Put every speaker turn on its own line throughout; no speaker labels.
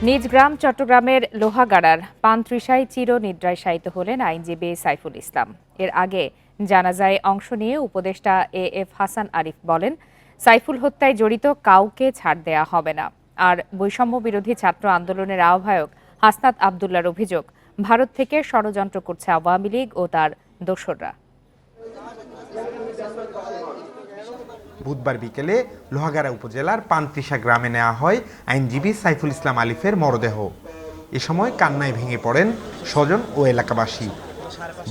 নিজ গ্রাম চট্টগ্রামের লোহাগাড়ার পানত্রিশায় চিরনিদ্রায় শায়িত হলেন আইনজীবী সাইফুল ইসলাম। এর আগে জানাজায় অংশ নিয়ে উপদেষ্টা এএফ হাসান আরিফ বলেন, সাইফুল হত্যায় জড়িত কাউকে ছাড় দেয়া হবে না। আর বৈষম্য বিরোধী ছাত্র আন্দোলনের আহ্বায়ক হাসনাত আবদুল্লাহর অভিযোগ, ভারত থেকে ষড়যন্ত্র করছে আওয়ামী লীগ ও তার দোসররা।
বুধবার বিকেলে লোহাগাড়া উপজেলার পানত্রিশা গ্রামে নেওয়া হয় আইনজীবী সাইফুল ইসলাম আলিফের মরদেহ। এ সময় কান্নায় ভেঙে পড়েন স্বজন ও এলাকাবাসী।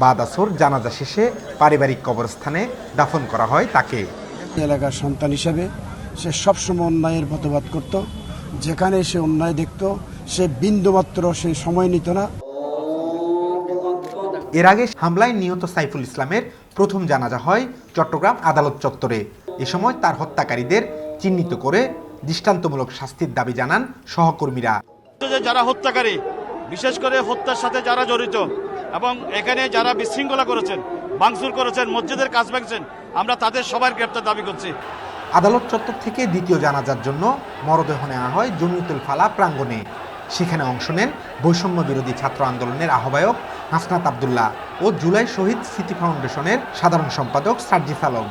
বাদ আসর জানাজা শেষে পারিবারিক কবরস্থানে দাফন করা হয় তাকে।
এলাকার সন্তান হিসেবে সে সবসময় অন্যায়ের প্রতিবাদ করত। যেখানে সে অন্যায় দেখত সে বিন্দুমাত্র সে সময় নিত না।
এর আগে হামলায় নিহত সাইফুল ইসলামের প্রথম জানাজা হয় চট্টগ্রাম আদালত চত্বরে। এ সময় তার হত্যাকারীদের চিহ্নিত করে দৃষ্টান্তমূলক শাস্তির দাবি জানান সহকর্মীরা।
যারা হত্যাকারী, বিশেষ করে হত্যার সাথে যারা জড়িত এবং এখানে যারা বিশৃঙ্খলা করেছেন, ভাঙচুর করেছেন, মসজিদের কাজ ভাঙছেন, আমরা তাদের সবার গ্রেপ্তার দাবি করছি।
আদালত চত্বর থেকে দ্বিতীয় জানাজার জন্য মরদেহ নেওয়া হয় জমিয়তুল ফালাহ প্রাঙ্গণে। সেখানে অংশ নেন বৈষম্য বিরোধী ছাত্র আন্দোলনের আহ্বায়ক হাসনাত আবদুল্লাহ ও জুলাই শহীদ স্মৃতি ফাউন্ডেশনের সাধারণ সম্পাদক সার্জিস আলম।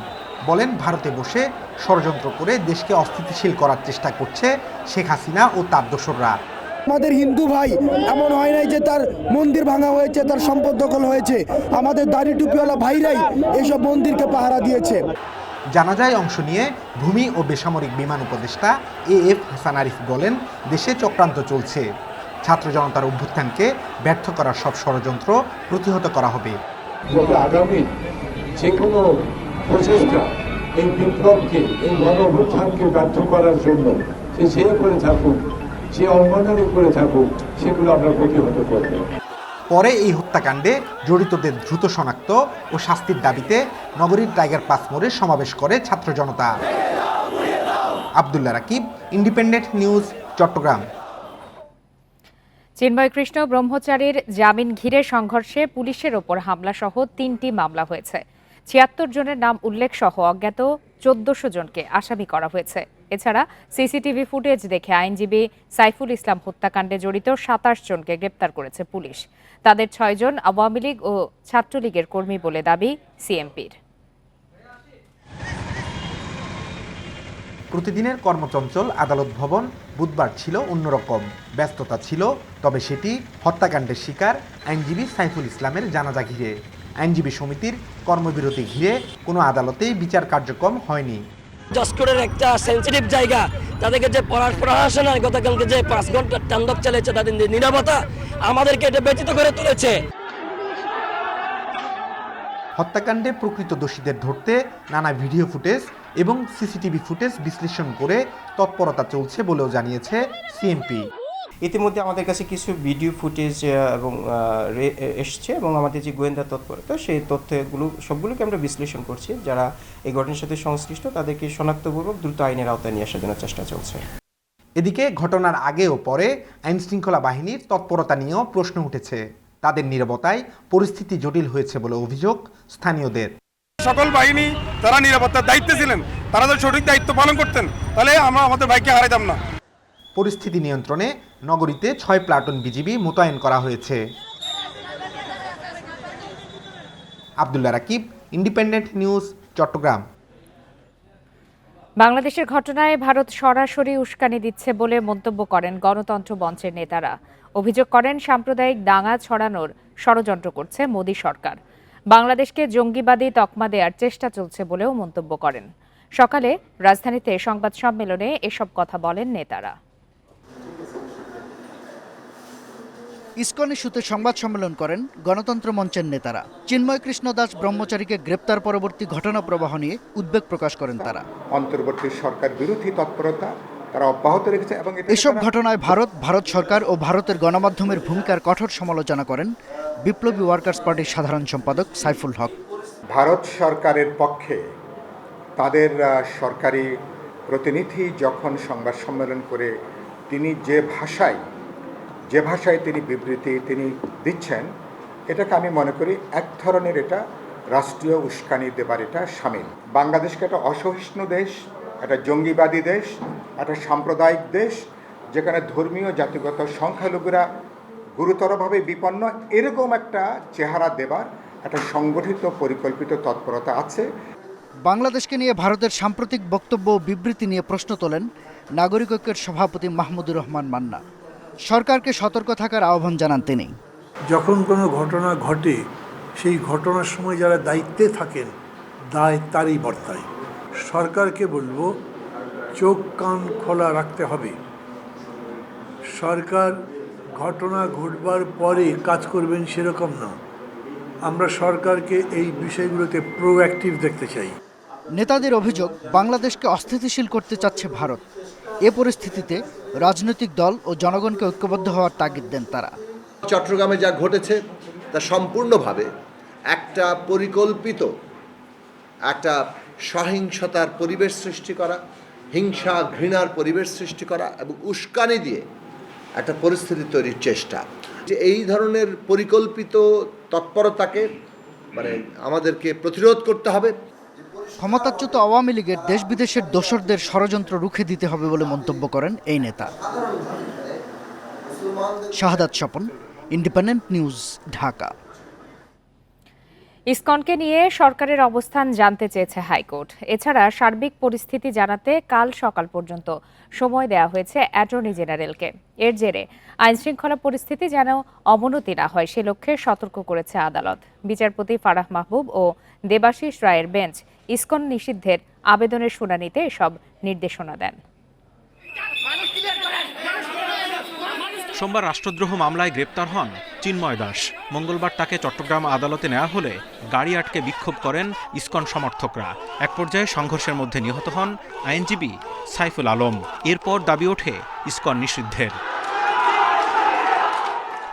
বলেন, ভারতে বসে ষড়যন্ত্র করে দেশকে অস্থিতিশীল করার চেষ্টা করছে শেখ হাসিনা ও তার দোসররা।
আমাদের হিন্দু ভাই এমন হয় নাই যে তার মন্দির ভাঙা হয়েছে, তার সম্পদ দখল হয়েছে। আমাদের দাড়ি টুপিওয়ালা ভাইরাই এইসব মন্দিরকে পাহারা দিয়েছে।
জানাজায় অংশ নিয়ে ভূমি ও বেসামরিক বিমান উপদেষ্টা এএফ হাসান আরিফ বলেন, দেশে চক্রান্ত চলছে। ছাত্র জনতার অভ্যুত্থানকে ব্যর্থ করার সব ষড়যন্ত্র প্রতিহত করা হবে।
আগামী যে কোনো প্রচেষ্টা এই বিপ্লবকে, এই গণ অভ্যুত্থানকে ব্যর্থ করার জন্য সে করে থাকুক, যে অঙ্গনের করে থাকুক, সেগুলো আমরা প্রতিহত করব।
পরে এই হত্যাকাণ্ডে জড়িতদের দ্রুত শনাক্ত ও শাস্তির দাবিতে নগরীর টাইগার পাস মোড়ে সমাবেশ করে ছাত্র জনতা। Abdullah Rakib, independent news, Chattogram.
চিন্ময় কৃষ্ণ ব্রহ্মচারীর জামিন ঘিরে সংঘর্ষে পুলিশের ওপর হামলা সহ 3টি মামলা হয়েছে। ৭৬ জনের নাম উল্লেখ সহ অজ্ঞাত ১৪০০ জনকে আসামি করা হয়েছে। এছাড়া সিসিটিভি ফুটেজ দেখে আইনজীবী সাইফুল ইসলাম হত্যাকাণ্ডে জড়িত ২৭ জনকে গ্রেপ্তার করেছে পুলিশ। তাদের ৬ জন আওয়ামী লীগ ও ছাত্রলীগের কর্মী বলে দাবি সিএমপির।
প্রতিদিনের কর্মচঞ্চল আদালত ভবন বুধবার ছিল অন্যরকম। ব্যস্ততা ছিল, তবে সেটি হত্যাকাণ্ডের শিকার আইনজীবী সাইফুল ইসলামের জানাজা ঘিরে। আইনজীবী সমিতির কর্মবিরতি ঘিরে কোনো আদালতেই বিচার কার্যক্রম হয়নি।
জসকোরের একটা সেন্সিটিভ জায়গা, তাদেরকে যে প্রশাসন গতকালকে যে 5 ঘন্টা তাণ্ডব চালিয়েছে, তাদের নীরবতা আমাদেরকে এটা ব্যথিত করে তুলেছে।
হত্যাকাণ্ডে প্রকৃত দোষীদের ধরতে নানা ভিডিও ফুটেজ এবং সিসিটিভি ফুটেজ বিশ্লেষণ করে তৎপরতা চলছে বলেও জানিয়েছে সিএমপি।
ইতিমধ্যে আমাদের কাছে কিছু ভিডিও ফুটেজ এবং এসছে এবং আমাদের যে গোয়েন্দা তৎপরতা, সেই তথ্যগুলো সবগুলোকে আমরা বিশ্লেষণ করছি। যারা এই ঘটনার সাথে সংশ্লিষ্ট তাদেরকে শনাক্তপূর্বক দ্রুত আইনের আওতায় নিয়ে আসার জন্য চেষ্টা চলছে।
এদিকে ঘটনার আগে ও পরে আইনশৃঙ্খলা বাহিনীর তৎপরতা নিয়েও প্রশ্ন উঠেছে। তাদের নীরবতায় পরিস্থিতি জটিল হয়েছে বলে অভিযোগ স্থানীয়দের।
সকল বাহিনী তারা নিরাপত্তার দায়িত্বে ছিলেন, তারা যদি সঠিক দায়িত্ব পালন করতেন তাহলে আমরা আমাদের ভাইকে হারাইতাম না।
পরিস্থিতি নিয়ন্ত্রণে নগরীতে ৬ প্লাটুন বিজিবি মোতায়েন করা হয়েছে। Abdullah Rakib, independent news, Chattogram.
বাংলাদেশের ঘটনায় ভারত সরাসরি উস্কানি দিচ্ছে বলে মন্তব্য করেন গণতন্ত্র মঞ্চের নেতারা। অভিযোগ করেন, সাম্প্রদায়িক দাঙ্গা ছড়ানোর ষড়যন্ত্র করছে মোদী সরকার। বাংলাদেশকে জঙ্গিবাদী তকমা দেওয়ার চেষ্টা চলছে বলেও মন্তব্য করেন। সকালে রাজধানীতে সংবাদ সম্মেলনে এসব কথা বলেন নেতারা।
ইসকন ইস্যুতে সংবাদ সম্মেলন করেন গণতন্ত্র মঞ্চের নেতারা। চিন্ময় কৃষ্ণ দাস ব্রহ্মচারীকে গ্রেপ্তার পরবর্তী ঘটনা প্রবাহ নিয়ে উদ্বেগ প্রকাশ করেন তারা।
অন্তর্বর্তী সরকার বিরোধী তৎপরতা তারা অব্যাহত রেখেছে এবং
এসব ঘটনায় ভারত সরকার ও ভারতের গণমাধ্যমের ভূমিকার কঠোর সমালোচনা করেন বিপ্লবী ওয়ার্কার্স পার্টির সাধারণ সম্পাদক সাইফুল হক।
ভারত সরকারের পক্ষে তাদের সরকারি প্রতিনিধি যখন সংবাদ সম্মেলন করে তিনি যে ভাষায় তিনি বিবৃতি দিচ্ছেন, এটাকে আমি মনে করি এক ধরনের এটা রাষ্ট্রীয় উস্কানি দেবার এটা শামিল। বাংলাদেশকে একটা অসহিষ্ণু দেশ, একটা জঙ্গিবাদী দেশ, একটা সাম্প্রদায়িক দেশ, যেখানে ধর্মীয় জাতিগত সংখ্যালঘুরা গুরুতরভাবে বিপন্ন, এরকম একটা চেহারা দেবার একটা সংগঠিত পরিকল্পিত তৎপরতা আছে।
বাংলাদেশকে নিয়ে ভারতের সাম্প্রতিক বক্তব্য ও বিবৃতি নিয়ে প্রশ্ন তোলেন নাগরিক ঐক্যের সভাপতি মাহমুদুর রহমান মান্না। সরকারকে সতর্ক থাকার আহ্বান জানান তিনি।
যখন কোনো ঘটনা ঘটে সেই ঘটনার সময় যারা দায়িত্বে থাকেন দায় তারই বর্তায়। সরকারকে বলবো চোখ কান খোলা রাখতে হবে। সরকার ঘটনা ঘটবার পরে কাজ করবেন সেরকম না। আমরা সরকারকে এই বিষয়গুলোতে প্রোঅ্যাক্টিভ দেখতে চাই।
নেতাদের অভিযোগ, বাংলাদেশকে অস্থিতিশীল করতে চাচ্ছে ভারত। এ পরিস্থিতিতে রাজনৈতিক দল ও জনগণকে ঐক্যবদ্ধ হওয়ার তাগিদ দেন তারা।
চট্টগ্রামে যা ঘটেছে তা সম্পূর্ণভাবে একটা পরিকল্পিত একটা সহিংসতার পরিবেশ সৃষ্টি করা, হিংসা ঘৃণার পরিবেশ সৃষ্টি করা এবং উস্কানি দিয়ে একটা পরিস্থিতি তৈরির চেষ্টা। যে এই ধরনের পরিকল্পিত তৎপরতাকে আমাদেরকে প্রতিরোধ করতে হবে।
ক্ষমতাচ্যুত আওয়ামী লীগের দেশ বিদেশের দোসরদের ষড়যন্ত্র রুখে দিতে হবে বলে মন্তব্য করেন এই নেতা। শাহাদাত স্বপন, ইন্ডিপেন্ডেন্ট নিউজ, ঢাকা।
ইসকনকে নিয়ে সরকারের অবস্থান জানতে চেয়েছে হাইকোর্ট। এছাড়া সার্বিক পরিস্থিতি জানাতে কাল সকাল পর্যন্ত সময় দেওয়া হয়েছে অ্যাটর্নি জেনারেলকে। এর জেরে আইনশৃঙ্খলা পরিস্থিতি যেন অবনতি না হয় সে লক্ষ্যে সতর্ক করেছে আদালত। বিচারপতি ফারাহ মাহবুব ও দেবাশিস রায়ের বেঞ্চ ইসকন নিষিদ্ধের আবেদনের শুনানিতে এসব নির্দেশনা দেন।
সোমবার রাষ্ট্রদ্রোহ মামলায় গ্রেপ্তার হন চিন্ময় দাস। মঙ্গলবার তাকে চট্টগ্রাম আদালতে নেওয়া হলে গাড়ি আটকে বিক্ষোভ করেন ইসকন সমর্থকরা। এক পর্যায়ে সংঘর্ষের মধ্যে নিহত হন আইনজীবী সাইফুল আলম। এরপর দাবি ওঠে ইসকন নিষিদ্ধের।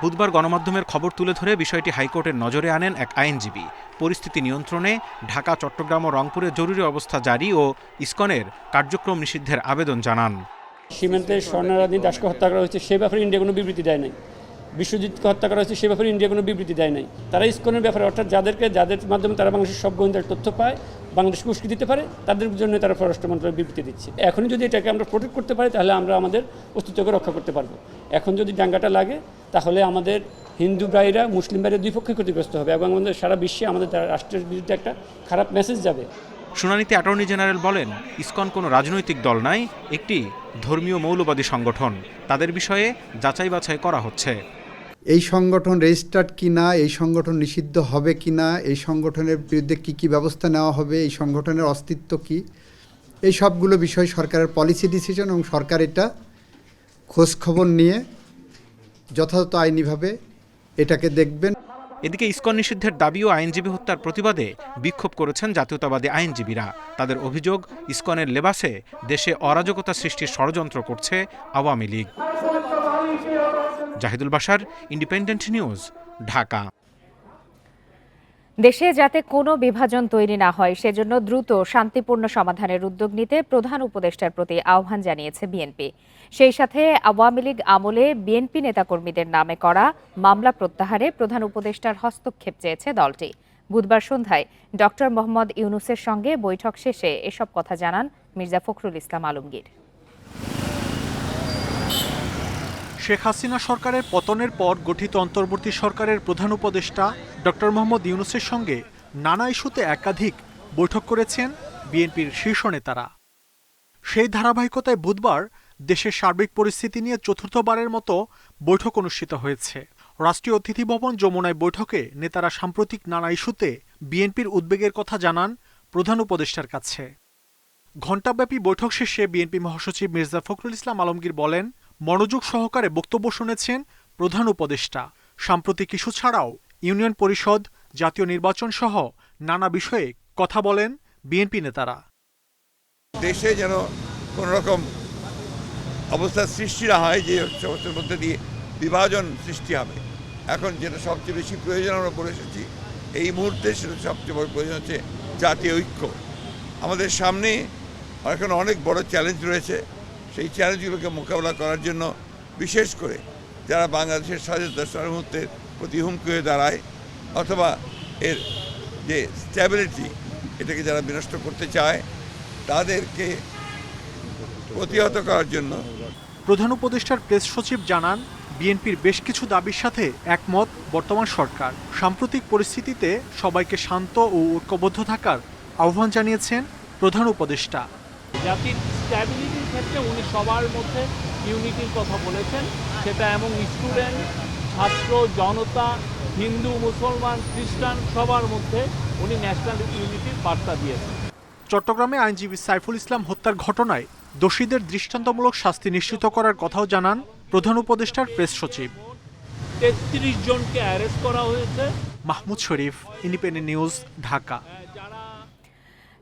বুধবার গণমাধ্যমের খবর তুলে ধরে বিষয়টি হাইকোর্টের নজরে আনেন এক আইনজীবী। পরিস্থিতি নিয়ন্ত্রণে ঢাকা, চট্টগ্রাম ও রংপুরে জরুরি অবস্থা জারি ও ইসকনের কার্যক্রম নিষিদ্ধের আবেদন জানান।
সীমান্তে স্বর্ণারাধী দাসকে হত্যা করা হয়েছে সে ব্যাপারে ইন্ডিয়া কোনো বিবৃতি দেয় নাই। বিশ্বজিৎকে হত্যা করা হয়েছে সে ব্যাপারে ইন্ডিয়া কোনো বিবৃতি দেয় নাই। তারা ইসকনের ব্যাপারে, অর্থাৎ যাদের মাধ্যমে তারা বাংলাদেশের সব গোয়েন্দার তথ্য পায়, বাংলাদেশকে উস্কে দিতে পারে, তাদের জন্য তারা পররাষ্ট্র মন্ত্রণালয় বিবৃতি দিচ্ছে। এখনই যদি এটাকে আমরা প্রোটেক্ট করতে পারি তাহলে আমরা আমাদের অস্তিত্বকে রক্ষা করতে পারবো। এখন যদি দাঙ্গাটা লাগে তাহলে আমাদের হিন্দু ভাইরা মুসলিম ভাইরা দুই পক্ষে ক্ষতিগ্রস্ত হবে এবং আমাদের সারা বিশ্বে আমাদের রাষ্ট্রের বিরুদ্ধে একটা খারাপ মেসেজ যাবে।
শুনানিতে অ্যাটর্নি জেনারেল বলেন, ইসকন কোনো রাজনৈতিক দল নয়, একটি ধর্মীয় মৌলবাদী সংগঠন। তাদের বিষয়ে যাচাই বাছাই করা হচ্ছে।
এই সংগঠন রেজিস্টার্ড কিনা, এই সংগঠন নিষিদ্ধ হবে কিনা, এই সংগঠনের বিরুদ্ধে কি ব্যবস্থা নেওয়া হবে, এই সংগঠনের অস্তিত্ব কি, এই সবগুলো বিষয় সরকারের পলিসি ডিসিশন এবং সরকার এটা খোঁজখবর নিয়ে যথাযথ আইনিভাবে এটাকে দেখবেন।
এদিকে ইসকন নিষিদ্ধের দাবি ও আইনজীবী হত্যার প্রতিবাদে বিক্ষোভ করেছেন জাতীয়তাবাদী আইনজীবীরা। তাদের অভিযোগ, ইসকনের লেবাসে দেশে অরাজকতা সৃষ্টির ষড়যন্ত্র করছে আওয়ামী লীগ। Zahidul Bashar, independent news, Dhaka.
দেশে যাতে কোনো বিভাজন তৈরি না হয় সেজন্য দ্রুত শান্তিপূর্ণ সমাধানের উদ্যোগ নিতে প্রধান উপদেষ্টার প্রতি আহ্বান জানিয়েছে বিএনপি। সেই সাথে আওয়ামী লীগ আমলে বিএনপি নেতাকর্মীদের নামে করা মামলা প্রত্যাহারে প্রধান উপদেষ্টার হস্তক্ষেপ চেয়েছে দলটি। বুধবার সন্ধ্যায় ডক্টর মোহাম্মদ ইউনূসের সঙ্গে বৈঠক শেষে এসব কথা জানান মির্জা ফখরুল ইসলাম আলমগীর।
শেখ হাসিনা সরকারের পতনের পর গঠিত অন্তর্বর্তী সরকারের প্রধান উপদেষ্টা ডক্টর মোহাম্মদ ইউনূসের সঙ্গে নানা ইস্যুতে একাধিক বৈঠক করেছেন বিএনপির শীর্ষ নেতারা। সেই ধারাবাহিকতায় বুধবার দেশের সার্বিক পরিস্থিতি নিয়ে চতুর্থবারের মতো বৈঠক অনুষ্ঠিত হয়েছে। রাষ্ট্রীয় অতিথি ভবন যমুনায় বৈঠকে নেতারা সাম্প্রতিক নানা ইস্যুতে বিএনপির উদ্বেগের কথা জানান প্রধান উপদেষ্টার কাছে। ঘণ্টাব্যাপী বৈঠক শেষে বিএনপি মহাসচিব মির্জা ফখরুল ইসলাম আলমগীর বলেন, মনোযোগ সহকারে বক্তব্য শুনেছেন প্রধান উপদেষ্টা। সাম্প্রতিক ইস্যু ছাড়াও ইউনিয়ন পরিষদ, জাতীয় নির্বাচন সহ নানা বিষয়ে কথা বলেন বিএনপি নেতারা।
দেশে যেন কোনো রকম অবস্থার সৃষ্টি না হয় যে সমস্যার মধ্যে দিয়ে বিভাজন সৃষ্টি হবে। এখন যেটা সবচেয়ে বেশি প্রয়োজন আমরা বলে এসেছি, এই মুহূর্তে সেটা সবচেয়ে বড় প্রয়োজন হচ্ছে জাতীয় ঐক্য। আমাদের সামনে এখন অনেক বড় চ্যালেঞ্জ রয়েছে। সেই চ্যালেঞ্জগুলোকে মোকাবেলা করার জন্য বিশেষ করে যারা বাংলাদেশের স্বাধীনতা সার্বভৌমত্বের প্রতি হুমকি হয়ে দাঁড়ায় অথবা এর যে স্ট্যাবিলিটি এটাকে যারা বিনষ্ট করতে চায় তাদেরকে প্রতিহত করার জন্য
প্রধান উপদেষ্টার প্রেস সচিব জানান, বিএনপির বেশ কিছু দাবির সাথে একমত বর্তমান সরকার। সাম্প্রতিক পরিস্থিতিতে সবাইকে শান্ত ও ঐক্যবদ্ধ থাকার আহ্বান জানিয়েছেন প্রধান উপদেষ্টা।
জাতির স্ট্যাবিলিটির ক্ষেত্রে উনি সবার মধ্যে ইউনিটির কথা বলেছেন, সেটা এবং স্টুডেন্ট, ছাত্র, জনতা, হিন্দু, মুসলমান, খ্রিস্টান সবার মধ্যে উনি ন্যাশনাল ইউনিটির বার্তা দিয়েছেন।
চট্টগ্রামে আইনজীবী সাইফুল ইসলাম হত্যার ঘটনায় দোষীদের দৃষ্টান্তমূলক শাস্তি নিশ্চিত করার কথাও জানান প্রধান উপদেষ্টার প্রেস সচিব।
33 জনকে অ্যারেস্ট করা হয়েছে।
মাহমুদ শরীফ, ইন্ডিপেন্ডেন্ট নিউজ, ঢাকা।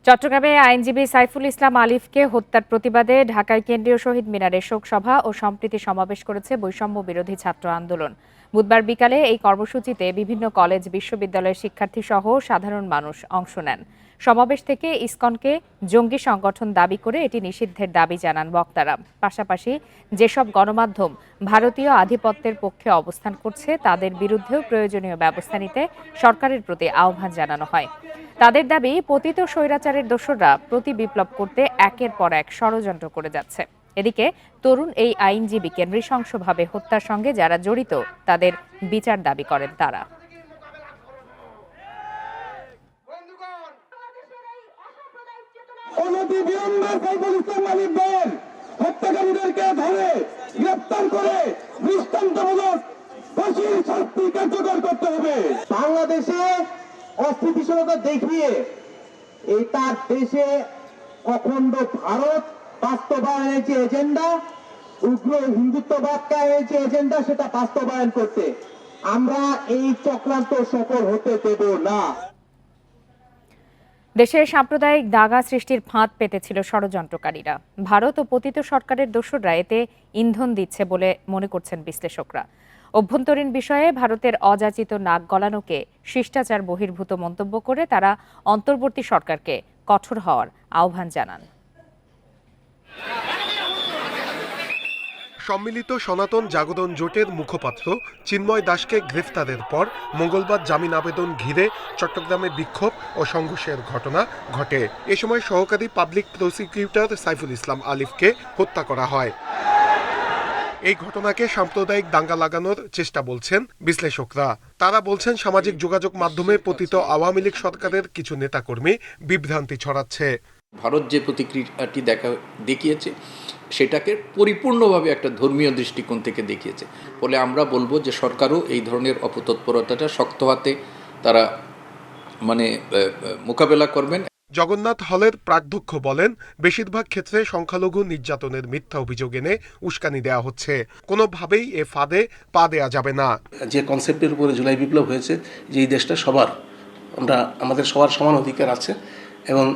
চট্টগ্রামে আইনজীবী সাইফুল ইসলাম আলিফকে হত্যার প্রতিবাদে ঢাকায় কেন্দ্রীয় শহীদ মিনারে শোক সভা ও সম্প্রীতি সমাবেশ করেছে বৈষম্য বিরোধী ছাত্র আন্দোলন। বুধবার বিকালে এই কর্মসূচিতে বিভিন্ন কলেজ, বিশ্ববিদ্যালয়ের শিক্ষার্থী সহ সাধারণ মানুষ অংশ নেন। সমাবেশ থেকে ইসকনকে জঙ্গি সংগঠন দাবি করে এটি নিষিদ্ধের দাবি জানান বক্তারা। পাশাপাশি যেসব গণমাধ্যম ভারতীয় আধিপত্যের পক্ষে অবস্থান করছে তাদের বিরুদ্ধেও প্রয়োজনীয় ব্যবস্থা নিতে সরকারের প্রতি আহ্বান জানানো হয়। তাদের দাবি, পতিত স্বৈরাচারের দোসররা প্রতি বিপ্লব করতে একের পর এক ষড়যন্ত্র করে যাচ্ছে। এদিকে তরুণ এই আইনজীবীকে নৃশংসভাবে হত্যার সঙ্গে যারা জড়িত তাদের বিচার দাবি করেন তারা।
অনতিবিলম্বে সাইফুল ইসলাম আলিফের হত্যাকারীদেরকে ধরে গ্রেফতার করে দৃষ্টান্তমূলক ফাঁসির শাস্তি কার্যকর করতে হবে। বাংলাদেশে অস্থিতিশীলতা দেখিয়ে এই তার দেশে অখণ্ড ভারত বাস্তবায়নের যে এজেন্ডা, উগ্র হিন্দুত্ববাদ কায়েমের যে এজেন্ডা, সেটা বাস্তবায়ন করতে আমরা এই চক্রান্ত সফল হতে দেব না।
দেশের সাম্প্রদায়িক দাঙ্গা সৃষ্টির ফাঁদ পেতেছিল ষড়যন্ত্রকারীরা। ভারত ও পতিত সরকারের দোসররা এতে ইন্ধন দিচ্ছে বলে মনে করছেন বিশ্লেষকরা। অভ্যন্তরীণ বিষয়ে ভারতের অযাচিত নাক গলানোকে শিষ্টাচার বহির্ভূত মন্তব্য করে তারা অন্তর্বর্তী সরকারকে কঠোর হওয়ার আহ্বান জানান।
সম্মিলিত সনাতন জাগরণ জোটের মুখপাত্র চিন্ময় দাসকে গ্রেফতারের পর মঙ্গলবার জামিন আবেদন ঘিরে চট্টগ্রামে বিক্ষোভ ও সংঘর্ষের ঘটনা ঘটে। এ সময় সহকারী পাবলিক প্রসিকিউটর সাইফুল ইসলাম আলিফকে হত্যা করা হয়। এই ঘটনাকে সাম্প্রদায়িক দাঙ্গা লাগানোর চেষ্টা বলছেন বিশ্লেষকরা। তারা বলছেন, সামাজিক যোগাযোগ মাধ্যমে পতিত আওয়ামী লীগ সরকারের কিছু নেতাকর্মী বিভ্রান্তি ছড়াচ্ছে।
ভারত যে প্রতিক্রিয়াটি দেখিয়েছে সেটাকে পরিপূর্ণভাবে একটা ধর্মীয় দৃষ্টিকোণ থেকে দেখিয়েছে। ফলে আমরা বলবো যে সরকারও এই ধরনের অপতৎপরতাটা শক্ত হাতে তারা মোকাবেলা করবেন।
জগন্নাথ হলের প্রাধ্যক্ষ বলেন, বেশিরভাগ ক্ষেত্রে সংখ্যালঘু নির্যাতনের মিথ্যা অভিযোগ এনে উস্কানি দেওয়া হচ্ছে। কোনোভাবেই এ ফাঁদে পা দেওয়া যাবে না।
যে কনসেপ্টের উপরে জুলাই বিপ্লব হয়েছে, যে এই দেশটা সবার, আমাদের সবার সমান অধিকার আছে, এবং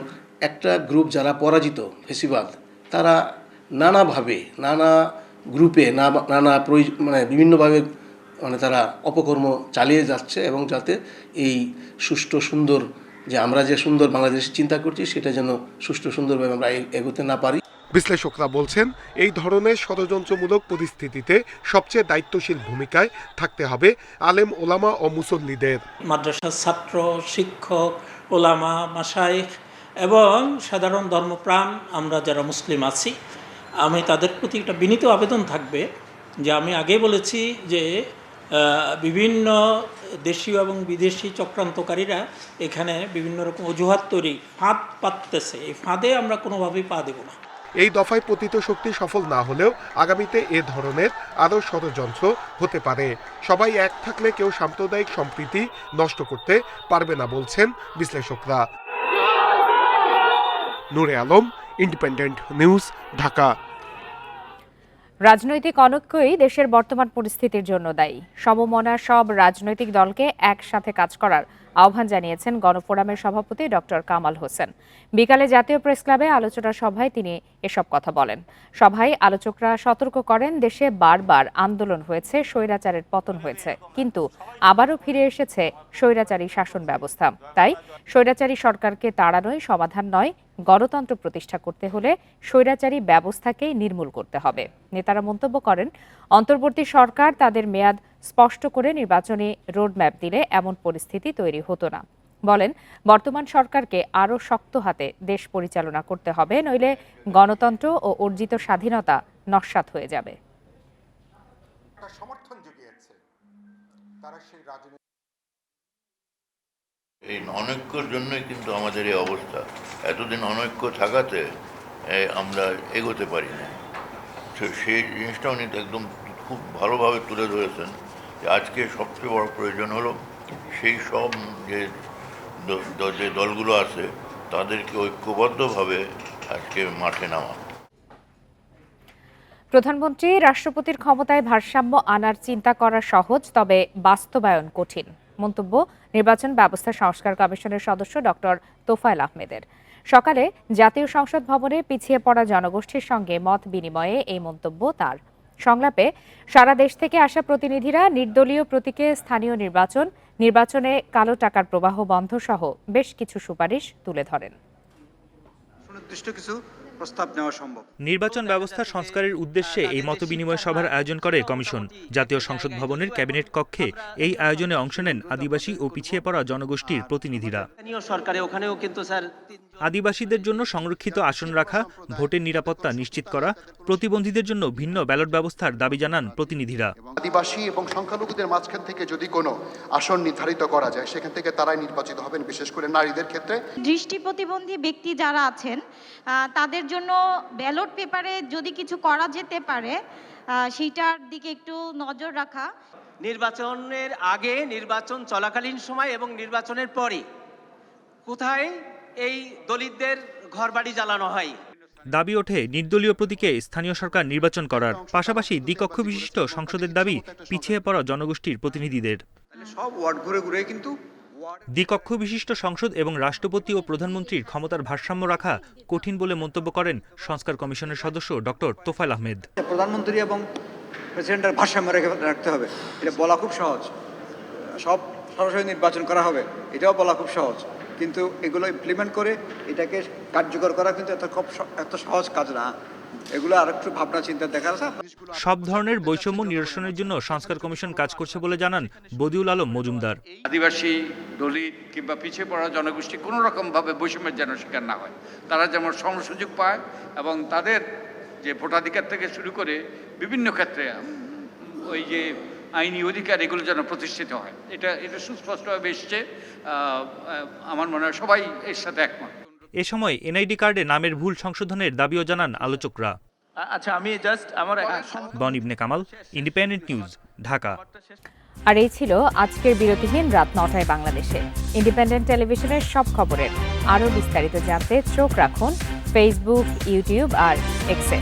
একটা গ্রুপ যারা পরাজিত ফেসিবাদ, তারা নানাভাবে, নানা গ্রুপে, বিভিন্নভাবে তারা অপকর্ম চালিয়ে যাচ্ছে, এবং যাতে এই সুষ্ঠু সুন্দর যে আমরা যে সুন্দর বাংলাদেশ চিন্তা করছি সেটা যেন সুষ্ঠু সুন্দরভাবে আমরা এগোতে না পারি।
বিশ্লেষকরা বলছেন, এই ধরনের ষড়যন্ত্রমূলক পরিস্থিতিতে সবচেয়ে দায়িত্বশীল ভূমিকায় থাকতে হবে আলেম, ওলামা ও মুসল্লিদের।
মাদ্রাসার ছাত্র, শিক্ষক, ওলামা, মাশায়েখ এবং সাধারণ ধর্মপ্রাণ আমরা যারা মুসলিম আছি, আমি তাদের প্রতি একটা বিনীত আবেদন থাকবে যে আমি আগে বলেছি যে বিভিন্ন দেশীয় এবং বিদেশি চক্রান্তকারীরা এখানে বিভিন্ন রকম অজুহাত তৈরি ফাঁদ পাততেছে। এই ফাঁদে আমরা কোনোভাবেই পা দেব না।
এই দফায় পতিত শক্তি সফল না হলেও আগামীতে এ ধরনের আরও ষড়যন্ত্র হতে পারে। সবাই এক থাকলে কেউ সাম্প্রদায়িক সম্প্রীতি নষ্ট করতে পারবে না বলছেন বিশ্লেষকরা। নূরে আলম, ইন্ডিপেন্ডেন্ট নিউজ, ঢাকা।
রাজনৈতিক অনৈক্যই দেশের বর্তমান পরিস্থিতির জন্য দায়ী। সমমনা সব রাজনৈতিক দলকে একসাথে কাজ করার আহ্বান জানিয়েছেন গণফোরামের সভাপতি ডক্টর কামাল হোসেন। বিকালে জাতীয় প্রেস ক্লাবে আলোচনা সভায় তিনি এসব কথা বলেন। সভায় আলোচকরা সতর্ক করেন, দেশে বারবার আন্দোলন হয়েছে, স্বৈরাচারের পতন হয়েছে, কিন্তু আবারও ফিরে এসেছে স্বৈরাচারী শাসন ব্যবস্থা। তাই স্বৈরাচারী সরকারকে তাড়ানোই সমাধান নয়, গণতন্ত্র প্রতিষ্ঠা করতে হলে স্বৈরাচারী ব্যবস্থাকেই নির্মূল করতে হবে। নেতারা মন্তব্য করেন, অন্তর্বর্তী সরকার তাদের মেয়াদ স্পষ্ট করে নির্বাচনী রোডম্যাপ দিলে এমন পরিস্থিতি তৈরি হতো না। বলেন, বর্তমান সরকারকে আরও শক্ত হাতে দেশ পরিচালনা করতে হবে, নইলে গণতন্ত্র ও অর্জিত স্বাধীনতা নস্যাৎ হয়ে যাবে।
সমর্থন জুগিয়েছে তারা সেই রাজনীতি
এই অনৈক্যর জন্যই কিন্তু আমাদের এই অবস্থা। এতদিন অনৈক্য থাকাতে আমরা এগোতে পারি না। সেই জিনিসটা উনি একদম খুব ভালোভাবে তুলে ধরেছেন যে আজকে সবচেয়ে বড় প্রয়োজন হলো সেই সব যে দলগুলো আছে তাদেরকে ঐক্যবদ্ধভাবে আজকে মাঠে নামা।
প্রধানমন্ত্রী রাষ্ট্রপতির ক্ষমতায় ভারসাম্য আনার চিন্তা করা সহজ, তবে বাস্তবায়ন কঠিন মন্তব্য নির্বাচন ব্যবস্থা সংস্কার কমিশনের সদস্য ডক্টর তোফায়েল আহমেদের। সকালে জাতীয় সংসদ ভবনে পিছিয়ে পড়া জনগোষ্ঠীর সঙ্গে মত বিনিময়ে এই মন্তব্য তার। সংলাপে সারা দেশ থেকে আসা প্রতিনিধিরা নির্দলীয় প্রতীকে স্থানীয় নির্বাচনে কালো টাকার প্রবাহ বন্ধ সহ বেশ কিছু সুপারিশ তুলে ধরেন।
সুনির্দিষ্ট কিছু প্রস্তাব নেওয়া সম্ভব।
নির্বাচন ব্যবস্থা সংস্কারের উদ্দেশ্যে এই মতবিনিময় সভার আয়োজন করে কমিশন। জাতীয় সংসদ ভবনের ক্যাবিনেট কক্ষে এই আয়োজনে অংশ নেন আদিবাসী ও পিছিয়ে পড়া জনগোষ্ঠীর প্রতিনিধিরা। আদিবাসীদের জন্য সংরক্ষিত আসন রাখা, ভোটের নিরাপত্তা নিশ্চিত করা, প্রতিবন্ধীদের জন্য ভিন্ন ব্যালট ব্যবস্থার দাবি জানান প্রতিনিধিরা।
আদিবাসী এবং সংখ্যালঘুদের মাঝখান থেকে যদি কোনো আসন নির্ধারিত করা যায় সেখান থেকে তারাই নির্বাচিত হবেন, বিশেষ করে নারীদের ক্ষেত্রে।
দৃষ্টি প্রতিবন্ধী ব্যক্তি যারা আছেন তাদের জন্য ব্যালট পেপারে যদি কিছু করা যেতে পারে সেইটার দিকে একটু নজর রাখা।
নির্বাচনের আগে, নির্বাচন চলাকালীন সময় এবং নির্বাচনের পরে কোথায় এই দলিতদের ঘরবাড়ি জ্বালানো হয়।
দাবি ওঠে নির্দলীয় প্রতীকে স্থানীয় সরকার নির্বাচন করার পাশাপাশি দ্বিকক্ষ বিশিষ্ট সংসদের দাবি পিছিয়ে পড়া জনগোষ্ঠীর প্রতিনিধিদের।
সব ওয়ার্ড ঘুরে ঘুরে কিন্তু
দ্বিকক্ষ বিশিষ্ট সংসদ এবং রাষ্ট্রপতি ও প্রধানমন্ত্রীর ক্ষমতার ভারসাম্য রাখা কঠিন বলে মন্তব্য করেন সংস্কার কমিশনের সদস্য ডক্টর তোফায়েল আহমেদ।
প্রধানমন্ত্রী এবং প্রেসিডেন্টের ভারসাম্য রাখতে হবে, এটা বলা খুব সহজ। সব সরাসরি নির্বাচন করা হবে, এটাও বলা খুব সহজ, কিন্তু এগুলো ইমপ্লিমেন্ট করে এটাকে কার্যকর করা কিন্তু এত সহজ কাজ না। এগুলো আরেকটু ভাবনা চিন্তা দেখা আছে।
সব ধরনের বৈষম্য নিরসনের জন্য সংস্কার কমিশন কাজ করছে বলে জানান বদিউল আলম মজুমদার।
আদিবাসী, দলিত কিংবা পিছিয়ে পড়া জনগোষ্ঠী কোনো রকমভাবে বৈষম্যের যেন শিকার না হয়, তারা যেমন সুযোগ পায় এবং তাদের যে ভোটাধিকার থেকে শুরু করে বিভিন্ন ক্ষেত্রে ওই যে আইনি অধিকার এগুলো যেন প্রতিষ্ঠিত হয়, এটা সুস্পষ্টভাবে এসছে। আমার মনে হয় সবাই এর সাথে একমত।
এ সময় এনআইডি কার্ডে নামের ভুল সংশোধনের দাবিও জানান আলোচকরা।
আচ্ছা, আমি জাস্ট আমার
বন ইবনে কামাল, ইন্ডিপেন্ডেন্ট নিউজ, ঢাকা।
আর এই ছিল আজকের বিরতিহীন রাত 9টায় বাংলাদেশে। ইন্ডিপেন্ডেন্ট টেলিভিশনের সব খবরের আরও বিস্তারিত জানতে চোখ রাখুন ফেসবুক, ইউটিউব আর এক্সে।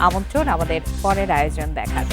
আমন্ত্রণ আমাদের পরের আয়োজন দেখার।